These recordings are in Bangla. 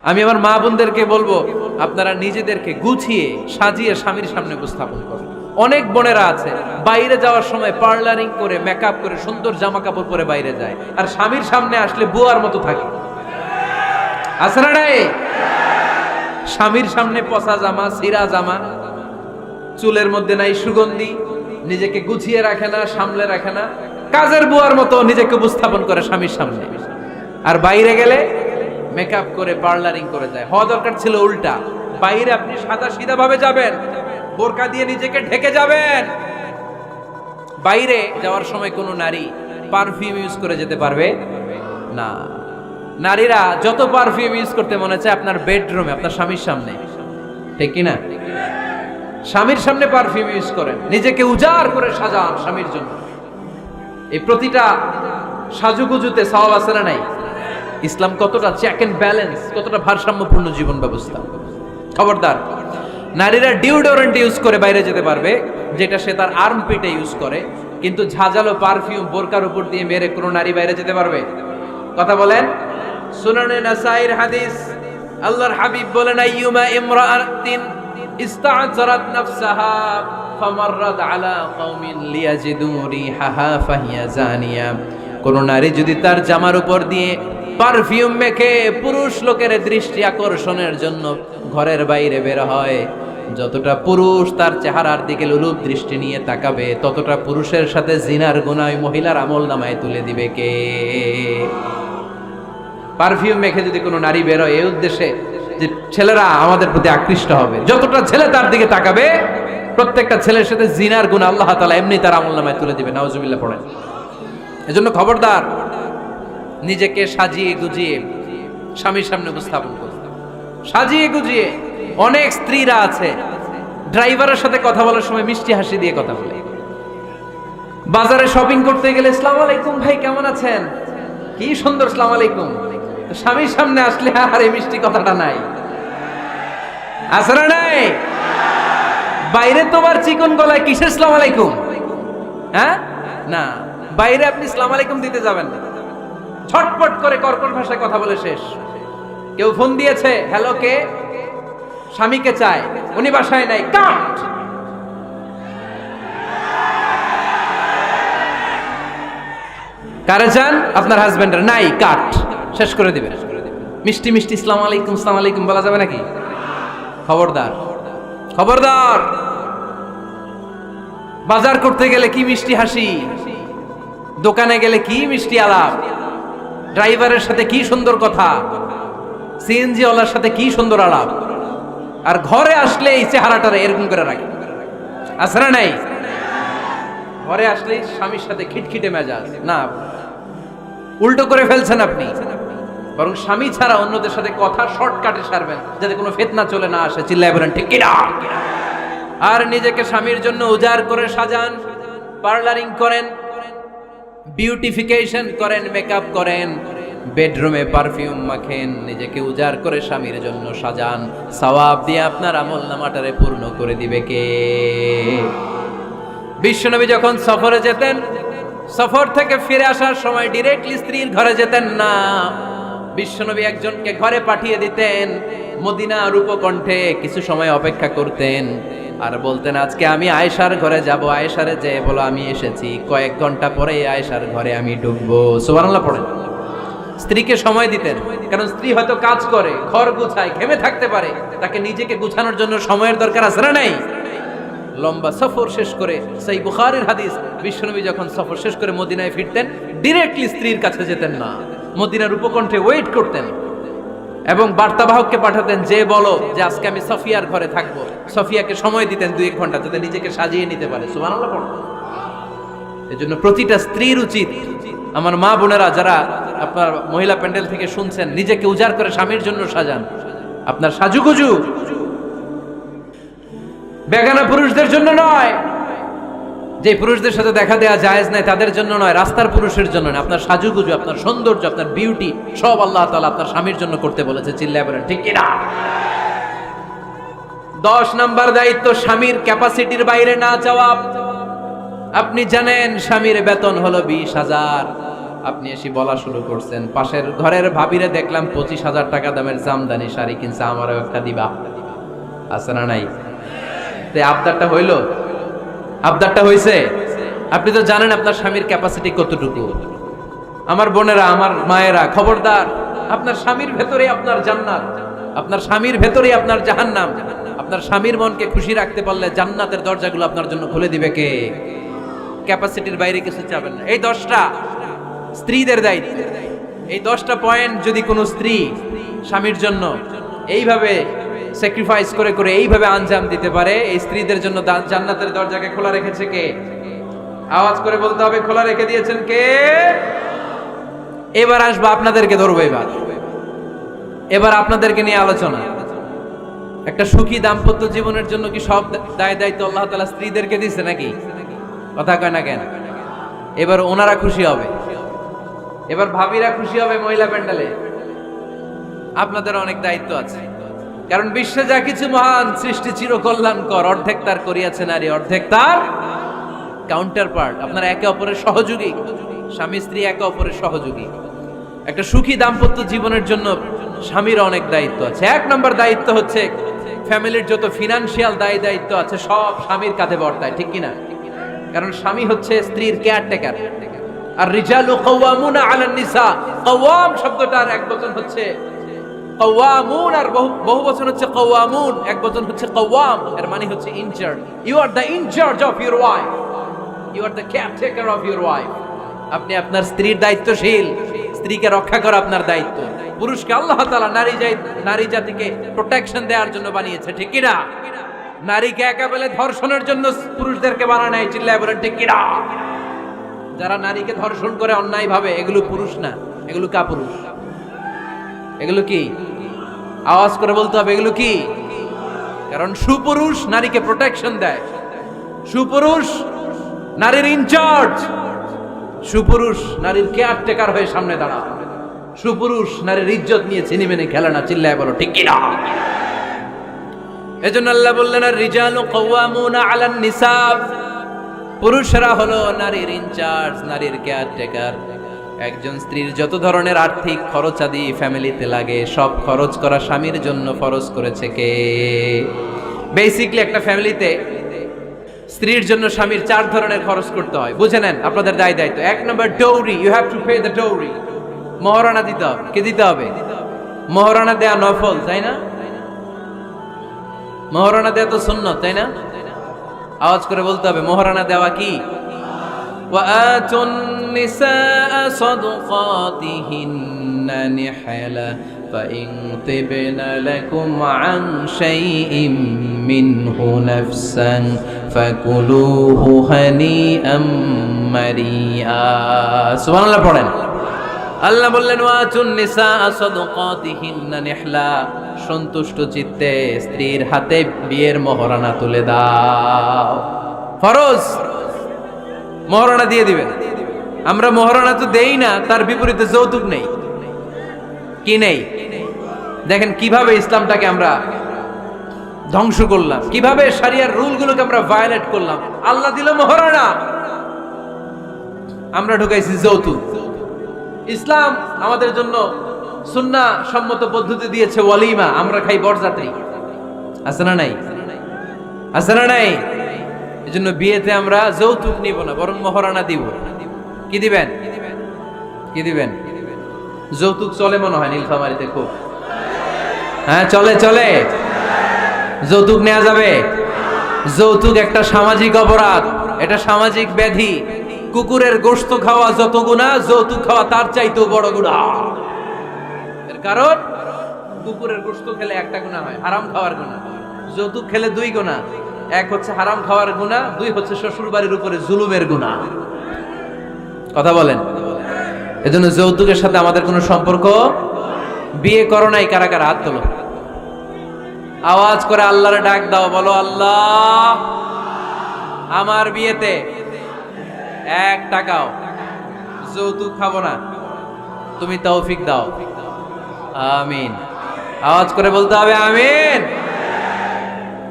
আমি আমার মা বোনদেরকে বলবো, আপনারা নিজেদেরকে গুছিয়ে সাজিয়ে স্বামীর সামনে উপস্থাপন করুন। অনেক বোনেরা আছে বাইরে যাওয়ার সময় পার্লারিং করে মেকআপ করে সুন্দর জামা কাপড় পরে বাইরে যায়, আর স্বামীর সামনে আসলে বুয়ার মতো থাকে। আছে না নাই? স্বামীর সামনে পচা জামা, ছিঁড়া জামা, চুলের মধ্যে নাই সুগন্ধি, নিজেকে গুছিয়ে রাখে না, সামলে রাখে না, কাজের বুয়ার মতো নিজেকে উপস্থাপন করে স্বামীর সামনে। আর বাইরে গেলে মেকআপ করে পার্লারিং করে যায়। হওয়া দরকার ছিল উল্টা, বাইরে আপনি সাদা সিধা ভাবে যাবেন, বোরকা দিয়ে নিজেকে ঢেকে যাবেন। বাইরে যাওয়ার সময় কোনো নারী পারফিউম ইউজ করে যেতে পারবে না। নারীরা যত পারফিউম ইউজ করতে মনে চায় আপনার বেডরুমে, আপনার স্বামীর সামনে, ঠিক কি না? স্বামীর সামনে পারফিউম ইউজ করেন, নিজেকে উজাড় করে সাজান স্বামীর জন্য। এই প্রতিটা সাজুগুজুতে সওয়াব আছে না নাই? ইসলাম কতটা চেক এন্ড ব্যালেন্স, কতটা ভারসাম্যপূর্ণ জীবন ব্যবস্থা। খবরদার, নারীরা ডিওডোরেন্ট ইউজ করে বাইরে যেতে পারবে, যেটা সে তার আর্মপিটে ইউজ করে, কিন্তু ঝাঁঝালো পারফিউম বোরকার উপর দিয়ে মেরে কোনো নারী বাইরে যেতে পারবে? কথা বলেন। সুনানে নাসাইর হাদিস, আল্লাহর হাবিব বলেন, আইয়ুমা ইমরাআতিন ইস্তা'জারাত নাফসাহা ফামাররাত আলা কওমিন লিয়াজিদু রিহাহা ফাহিয়া জানিয়া। কোন নারী যদি তার জামার উপর দিয়ে পারফিউম মেখে পুরুষ লোকের দৃষ্টি আকর্ষণের জন্য ঘরের বাইরে বের হয়, যতটা পুরুষ তার চেহারার দিকে লোলুপ দৃষ্টি নিয়ে তাকাবে, ততটা পুরুষের সাথে জিনার গুনাহ ওই মহিলার আমলনামায় তুলে দিবে কে? পারফিউম মেখে যদি কোনো নারী বের হয় এই উদ্দেশ্যে যে ছেলেরা আমাদের প্রতি আকৃষ্ট হবে, যতটা ছেলে তার দিকে তাকাবে, প্রত্যেকটা ছেলের সাথে জিনার গুনাহ আল্লাহ তাআলা এমনি তার আমলনামায় তুলে দিবে। নাউজুবিল্লাহ পড়েন। এজন্য খবরদার, নিজেকে সাজিয়ে গুজিয়ে স্বামীর সামনে উপস্থাপন করুন। সাজিয়ে গুজিয়ে। অনেক স্ত্রীরা আছে ড্রাইভারের সাথে কথা বলার সময় মিষ্টি হাসি দিয়ে কথা বলে। বাজারে শপিং করতে গেলে আসসালামু আলাইকুম ভাই, কেমন আছেন? কি সুন্দর আসসালামু আলাইকুম। স্বামীর সামনে আসলে আর এই মিষ্টি কথাটা নাই। আছে না নাই? বাইরে তোমার চিকন গলায় কিসের আসসালামু আলাইকুম? হ্যাঁ না, বাইরে আপনি আসসালামু আলাইকুম দিতে যাবেন না। ছটপট করে কর্কশ ভাষায় কথা বলে শেষ। কেউ ফোন দিয়েছে, হ্যালো কে? স্বামীকে চায়, উনি বাসায় নাই, কাট। কারে চান? আপনার হাজবেন্ডের, নাই, কাট। শেষ করে দিবেন। মিষ্টি মিষ্টি আসসালামু আলাইকুম আসসালামু আলাইকুম বলা যাবে নাকি? খবরদার, খবরদার। বাজার করতে গেলে কি মিষ্টি হাসি, দোকানে গেলে কি মিষ্টি আলাপ, ড্রাইভারের সাথে কি সুন্দর কথা, সিএনজি ওয়ালার সাথে কি সুন্দর আলাপ, আর ঘরে আসলে এই চেহারাটারে এরকম করে রাখে। আছে না নাই? ঘরে আসলেই স্বামীর সাথে খিটখিটে মেজাজ। না, উল্টো করে ফেলছেন আপনি। বরং স্বামী ছাড়া অন্যদের সাথে কথা শর্টকাটে সারবেন, যাতে কোনো ফিতনা চলে না আসে। চিল্লায় বলেন ঠিক কিনা? আর নিজেকে স্বামীর জন্য উজাড় করে সাজান, পার্লারিং করেন, বিউটিফিকেশন করেন, মেকআপ করেন, বেডরুমে পারফিউম মাখেন, নিজেকে উজাড় করে স্বামীর জন্য সাজান। সওয়াব দিয়ে আপনার আমলনামাটারে পূর্ণ করে দিবে কে? বিশ্বনবী যখন সফরে যেতেন, সফর থেকে ফিরে আসার সময় ডিরেক্টলি স্ত্রীর ঘরে যেতেন না। বিশ্বনবী একজনকে ঘরে পাঠিয়ে দিতেন, মদিনার উপকণ্ঠে কিছু সময় অপেক্ষা করতেন, আর বলতেন আজকে আমি আয়েশার ঘরে যাব। আয়েশারে যে বলো আমি এসেছি। কয়েক ঘন্টা পরে আয়েশার ঘরে আমি ঢুকবো। সুবহানাল্লাহ পড়েন। স্ত্রীকে সময় দিতেন, কারণ স্ত্রী হয়তো কাজ করে, ঘর গুছায়, ঘেমে থাকতে পারে, তাকে নিজেকে গুছানোর জন্য সময়ের দরকার আছে না নাই? লম্বা সফর শেষ করে, সেই বুখারীর হাদিস, বিশ্বনবী যখন সফর শেষ করে মদিনায় ফিরতেন, ডিরেক্টলি স্ত্রীর কাছে যেতেন না, মদিনার উপকণ্ঠে ওয়েট করতেন এবং বার্তাবাহককে পাঠাতেন, যে বলো যে আজকে আমি সফিয়ার ঘরে থাকবো। সফিয়াকে সময় দিতেন 2-1 ঘন্টা, যাতে নিজেকে সাজিয়ে নিতে পারে। সুবহানাল্লাহ পড়ো। এজন্য প্রতিটা স্ত্রীর উচিত, আমার মা বোনেরা যারা আপনার মহিলা প্যান্ডেল থেকে শুনছেন, নিজেকে উজাড় করে স্বামীর জন্য সাজান। আপনার সাজুগুজু বেগানা পুরুষদের জন্য নয়, যে পুরুষদের সাথে দেখা দেওয়া জায়েজ নাই তাদের জন্য নয়, রাস্তার পুরুষের জন্য নয়। আপনার সাজুগুজু, আপনার সৌন্দর্য, আপনার বিউটি সব আল্লাহ তাআলা আপনার স্বামীর জন্য করতে বলেছে। চিল্লায় বলেন ঠিক কিনা? 10 নাম্বার দায়িত্ব, স্বামীর ক্যাপাসিটির বাইরে না যাওয়া। আপনি জানেন স্বামীর বেতন হলো 20,000, আপনি এসে বলা শুরু করছেন, পাশের ঘরের ভাবিরে দেখলাম 25,000 টাকা দামের জামদানি শাড়ি কিনছে, আমারও একটা দিবা। আছে না নাই? তে আবদারটা হইল? আবদারটা হইছে? আপনি তো জানেন আপনার স্বামীর ক্যাপাসিটি কতটুকু। আমার বোনেরা, আমার মায়েরা, খবরদার, আপনার স্বামীর ভেতরেই আপনার জান্নাত, আপনার স্বামীর ভেতরেই আপনার জাহান্নাম। আপনার স্বামীর মনকে খুশি রাখতে পারলে জান্নাতের দরজাগুলো আপনার জন্য খুলে দিবে কে? ক্যাপাসিটির বাইরে কিছু চাবেন না। এই 10টা স্ত্রীদের দায়িত্ব। এই 10টা পয়েন্ট যদি কোনো স্ত্রী স্বামীর জন্য এইভাবে স্যাক্রিফাইস করে করে এইভাবে আঞ্জাম দিতে পারে, এই স্ত্রীদের জন্য জান্নাতের দরজাকে খোলা রেখেছে কে? আওয়াজ করে বলতে হবে, খোলা রেখে দিয়েছেন কে? এবার আসবো আপনাদেরকে ধরবো। এবার আপনাদেরকে নিয়ে আলোচনা। একটা সুখী দাম্পত্য জীবনের জন্য কি সব দায় দায়িত্ব আল্লাহ তাআলা স্ত্রীদেরকে দিয়েছে নাকি? কথা কয় না কেন? এবার ওনারা খুশি হবে, এবার ভাবিরা খুশি হবে মহিলা প্যান্ডেলে। আপনাদের অনেক দায়িত্ব আছে, কারণ বিশ্বে যা কিছু মহান সৃষ্টি চির কল্যাণকর, অর্ধেক তার করিয়াছে নারী, অর্ধেক তার কাউন্টার পার্ট। আপনারা একে অপরের সহযোগী, স্বামী স্ত্রী একে অপরের সহযোগী। একটা সুখী দাম্পত্য জীবনের জন্য স্বামীর অনেক দায়িত্ব আছে। 1 নম্বর দায়িত্ব হচ্ছে ফ্যামিলির যত ফিনান্সিয়াল দায় দায়িত্ব আছে সব স্বামীর কাঁধে বর্তায়, ঠিক কিনা? কারণ স্বামী হচ্ছে স্ত্রীর কেয়ারটেকার। আর রিজালু কাওয়ামুনা আলান নিসা, কাওয়াম শব্দটার এক বচন হচ্ছে কাওয়ামুন, আর বহু বচন হচ্ছে কাওয়ামুন, এক বচন হচ্ছে কাওয়াম। এর মানে হচ্ছে in charge. You are the in charge of your wife, you are the caretaker of your wife. আপনি আপনার স্ত্রীর দায়িত্বশীল, স্ত্রীকে রক্ষা করা আপনার দায়িত্ব। পুরুষকে আল্লাহ তাআলা নারী জাতিকে প্রোটেকশন দেওয়ার জন্য বানিয়েছে, ঠিক কিনা? নারীকে একেবারে ধর্ষণের জন্য পুরুষদেরকে বানানো নাই, চিল্লায় বলেন ঠিক কিনা? যারা নারীকে ধর্ষণ করে অন্যায় ভাবে, এগুলো পুরুষ না, এগুলো কাপুরুষ। এগুলো কি? আওয়াজ করে বলতে হবে, এগুলো কি? কারণ সুপুরুষ নারীকে প্রোটেকশন দেয়, সুপুরুষ নারীর ইনচার্জ, সুপুরুষ নারীর কেয়ারটেকার হয়ে সামনে দাঁড়ায়, সুপুরুষ নারীর ইজ্জত নিয়ে চিনিমেনে খেলে না, চিল্লায় বলো ঠিক কিনা? এজন্য আল্লাহ বললেন, আর রিজালু কাওয়ামুনা আলান নিসা, পুরুষরা হলো নারীর ইনচার্জ, নারীর কেয়ারটেকার। একজন স্ত্রীর যত ধরনের আর্থিক খরচাদি ফ্যামিলিতে লাগে, সব খরচ করা স্বামীর জন্য ফরজ করেছে কে? বেসিক্যালি একটা ফ্যামিলিতে স্ত্রীর জন্য স্বামীর 4 ধরনের খরচ করতে হয়। বুঝে নেন আপনাদের দায়িত্ব। 1 number dowry, you have to pay the dowry. মহারণা দিতে হবে। কে দিতে হবে? মহারণা দেয়া নফল, তাই না? মহারণা দেয়া তো সুন্নাত, তাই না? আওয়াজ করে বলতে হবে, মহারণা দেওয়া কি? وآتوا النساء صدقاتهن نحلا فإن طبن لكم عن شيء منه نفسا فكلوه هنيئا مريئا سبحان الله পড়েন। আল্লাহ বললেন, ওয়াতুন নিসা সাদাকাতিহিন্না নিহলা, সন্তুষ্ট চিত্তে স্ত্রীর হাতে বিয়ের মহারণা তুলে দাও। ফরজ, মহারণা দিয়ে দিবেন। আমরা মহারণা তো দেই না, তার বিপরীতে যৌতুক নেই। কি নেই? দেখেন কিভাবে ইসলামটাকে আমরা ধ্বংস করলাম, কিভাবে শরিয়ার রুলগুলোকে আমরা ভায়োলেট করলাম। আল্লাহ দিল মহারণা, আমরা ঢুকাইছি যৌতুক। ইসলাম আমাদের জন্য সুন্নাহ সম্মত পদ্ধতি দিয়েছে ওয়ালিমা, আমরা খাই বরযাত্রী। আছে না নাই? আছে না নাই? এজন্য বিয়েতে আমরা যৌতুক নিব না, বরং মহারণা দিব। কি দিবেন? কি দিবেন? যৌতুক চলে মনে হয় নীলফামারীতে খুব। হ্যাঁ চলে, চলে। যৌতুক নেওয়া যাবে? যৌতুক একটা সামাজিক অপরাধ, এটা সামাজিক ব্যাধি। কুকুরের গোশত খাওয়া যত গুনাহ, যৌতুক খাওয়া তার চাইতেও বড় গুনাহ। এর কারণ কুকুরের গোশত খেলে একটা গুনাহ হয়, হারাম খাওয়ার গুনাহ। যৌতুক খেলে 2 গুনাহ, 1 হচ্ছে হারাম খাওয়ার গুনাহ, 2 হচ্ছে শ্বশুর বাড়ির উপরে জুলুমের গুনাহ। কথা বলেন। এজন্য যৌতুকের সাথে আমাদের কোনো সম্পর্ক। বিয়ে করো নাই কারা কারা? হাত তোলো। আওয়াজ করে আল্লাহরে ডাক দাও, বলো আল্লাহ আমার বিয়েতে 1 টাকাও যৌতুক খাবো না, তুমি তৌফিক দাও। আমিন। আওয়াজ করে বলতে হবে আমিন।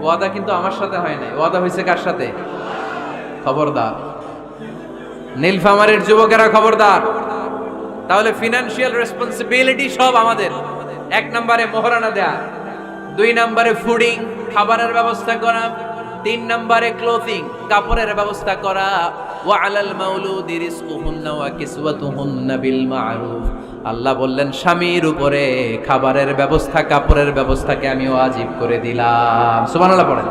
ওয়াদা কিন্তু আমার সাথে হয় নাই, ওয়াদা হয়েছে কার সাথে? খবরদার নীলফামারীর যুবকেরা খবরদার, তাহলে ফিনান্সিয়াল রেসপন্সিবিলিটি সব আমাদের। 1 নম্বরে মোহরানা দেয়া, 2 নম্বরে ফুডিং খাবারের ব্যবস্থা করা, 3 নম্বরে ক্লোথিং কাপড়ের ব্যবস্থা করা, ওয়া আলাল মাউলুদি রিজকুহুন্না ওয়া কিসওয়াতুহুন্না বিল মা'রুফ। আল্লাহ বললেন স্বামীর উপরে খাবারের ব্যবস্থা কাপড়ের ব্যবস্থাকে আমি ওয়াজিব করে দিলাম। সুবহানাল্লাহ পড়েন।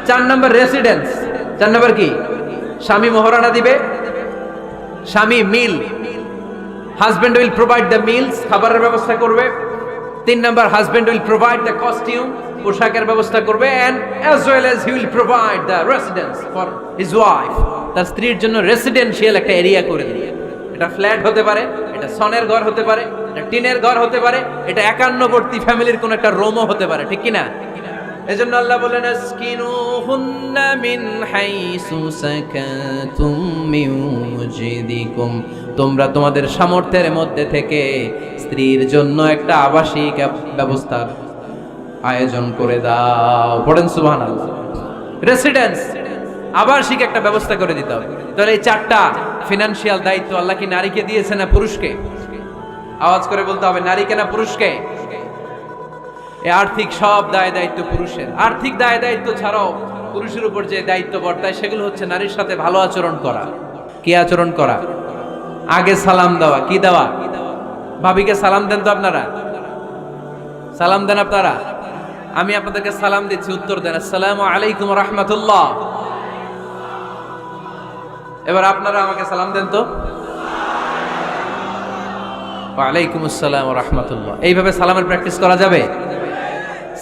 4 নম্বর রেসিডেন্স। 4 নম্বর কি? স্বামী মোহরানা দিবে, স্বামী meal, husband will provide the meals, খাবারের ব্যবস্থা করবে। 3 number husband will provide the costume, পোশাকের ব্যবস্থা করবে, and as well as he will provide the residence for his wife. তার স্ত্রীর জন্য রেসিডেন্সিয়াল একটা এরিয়া করে দিবে। এটা ফ্ল্যাট হতে পারে, এটা সনের ঘর হতে পারে, এটা টিনের ঘর হতে পারে, এটা একান্নবর্তী ফ্যামিলির কোন একটা রুমও হতে পারে, ঠিক কি না? এজন্য আল্লাহ বলেন আসকিনুহুন্না মিন হাইসু সাকাতুম মিন ওয়াজিদিকুম, তোমরা তোমাদের সামর্থ্যের মধ্যে থেকে স্ত্রীর জন্য একটা আবাসিক ব্যবস্থার আয়োজন করে দাও। পড়েন সুবহানাল্লাহ। রেসিডেন্স, আবাসিক একটা ব্যবস্থা করে দিতে হবে। তাহলে এই 4টা ফিনান্সিয়াল দায়িত্ব আল্লাহ কি নারীকে দিয়েছে না পুরুষকে? আওয়াজ করে বলতে হবে, নারীকে না পুরুষকে? এই আর্থিক সব দায় দায়িত্ব পুরুষের। আর্থিক দায় দায়িত্ব ছাড়াও পুরুষের উপর যে দায়িত্ব বর্তায় সেগুলো হচ্ছে নারীর সাথে ভালো আচরণ করা। কি আচরণ করা? আগে সালাম দেওয়া। কি দেওয়া? ভাবিকে সালাম দেন তো আপনারা? সালাম দেন আপনারা? আমি আপনাদেরকে সালাম দিচ্ছি, উত্তর দেন আসসালামু আলাইকুম ওয়া রাহমাতুল্লাহ। এবার আপনারা আমাকে সালাম দেন তো। ওয়া আলাইকুম আসসালাম ওয়া রাহমাতুল্লাহ। এইভাবে সালামের প্র্যাকটিস করা যাবে?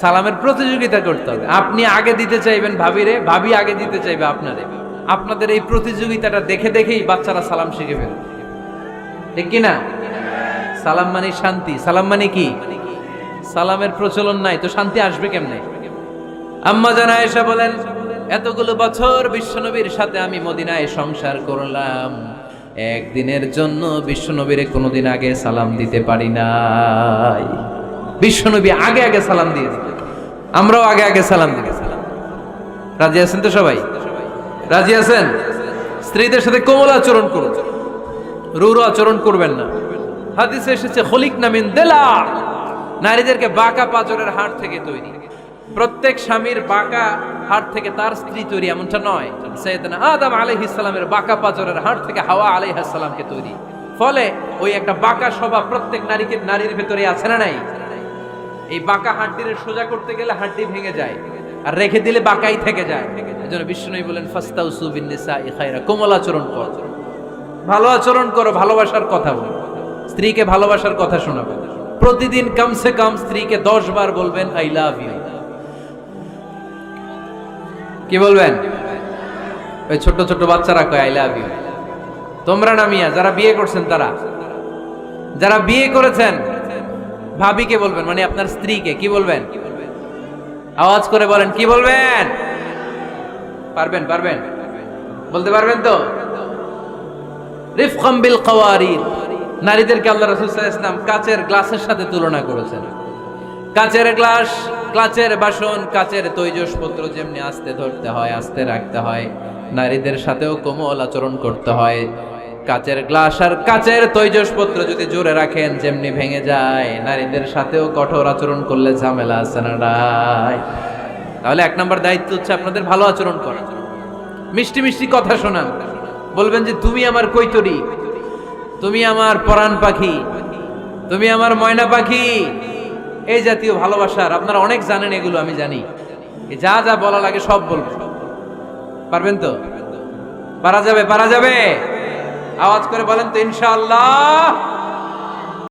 সালামের প্রতিযোগিতা করতে হবে। আপনি আগে দিতে চাইবেন ভাবিরে, ভাবি আগে দিতে চাইবে আপনারে। আপনাদের এই প্রতিযোগিতাটা দেখে দেখেই বাচ্চারা সালাম শিখে ফেলবে, ঠিক কি না? সালাম মানে শান্তি। সালাম মানে কি? সালামের প্রচলন নাই তো শান্তি আসবে কেমনে? আম্মা জান আয়েশা বলেন, এতগুলো বছর বিশ্বনবীর সাথে আমি মদিনায় সংসার করলাম, একদিনের জন্য বিশ্বনবীরে কোনোদিন আগে সালাম দিতে পারি নাই। বিশ্বনবী আগে আগে সালাম দিয়ে দিতেন, আমরাও আগে আগে সালাম দিই। রাজি আছেন তো সবাই? রাজি আছেন? স্ত্রীদের সাথে কোমল আচরণ করুন, রূঢ় আচরণ করবেন না। হাদিসে এসেছে খলিকনা মিন দিলা, নারীদেরকে বাঁকা পাঁজরের হাড় থেকে তৈরি। প্রত্যেক স্বামীর বাঁকা হাড় থেকে তার স্ত্রী তৈরি এমনটা নয়। সাইয়েদনা আদম আলাইহিস সালামের বাঁকা পাঁজরের হাড় থেকে হাওয়া আলাইহিস সালামকে তৈরি। ফলে ওই একটা বাঁকা স্বভাব প্রত্যেক নারীর ভেতরে আছে না নাই? এই বাঁকা হাড্ডির সোজা করতে গেলে হাড্ডি ভেঙে যায়, আর রেখে দিলে বাঁকাই থেকে যায়। এজন্য বিষ্ণু বলেন ফাস্তাউসু বিন নিসাই খায়রা, কোমল আচরণ করো, ভালো আচরণ করো, ভালোবাসার কথা বলো, স্ত্রীকে ভালোবাসার কথা শোনাবেন। প্রতিদিন কমসে কম স্ত্রীকে 10 বার বলবেন আই লাভ ইউ। কি বলবেন? ওই ছোট ছোট বাচ্চারা কয় আই লাভ ইউ। তোমরা না মিয়া, যারা বিয়ে করছেন তারা, যারা বিয়ে করেছেন ভাবিকে বলবেন, মানে আপনার স্ত্রীকে কি বলবেন? আওয়াজ করে বলেন, কি বলবেন? পারবেন? পারবেন? বলতে পারবেন তো? রিফকাম বিল কাওয়ারির, নারীদেরকে আল্লাহ রাসূল সাল্লাল্লাহু আলাইহি ওয়াসাল্লাম কাচের গ্লাসের সাথে তুলনা করেছেন। কাচের গ্লাস, কাচের বাসন, কাচের তৈজসপত্র যেমনি আস্তে ধরতে হয়, আস্তে রাখতে হয়, নারীদের সাথেও কোমল আচরণ করতে হয়। কাচের গ্লাস আর কাচের তৈজসপত্র যদি জোরে রাখেন যেমনি ভেঙে যায়, নারীদের সাথেও কঠোর আচরণ করলে ঝামেলা আছে না নাই? তাহলে 1 নম্বর দায়িত্ব হচ্ছে আপনাদের ভালো আচরণ করা, মিষ্টি মিষ্টি কথা শোনান। বলবেন যে তুমি আমার কৈতরী, তুমি আমার পরাণ পাখি, তুমি আমার ময়না পাখি, এই জাতীয় ভালোবাসার আপনারা অনেক জানেন, এগুলো আমি জানি। যা যা বলা লাগে সব বলবেন। পারবেন তো? পারা যাবে? পারা যাবে? আওয়াজ করে বলেন তো ইনশাআল্লাহ।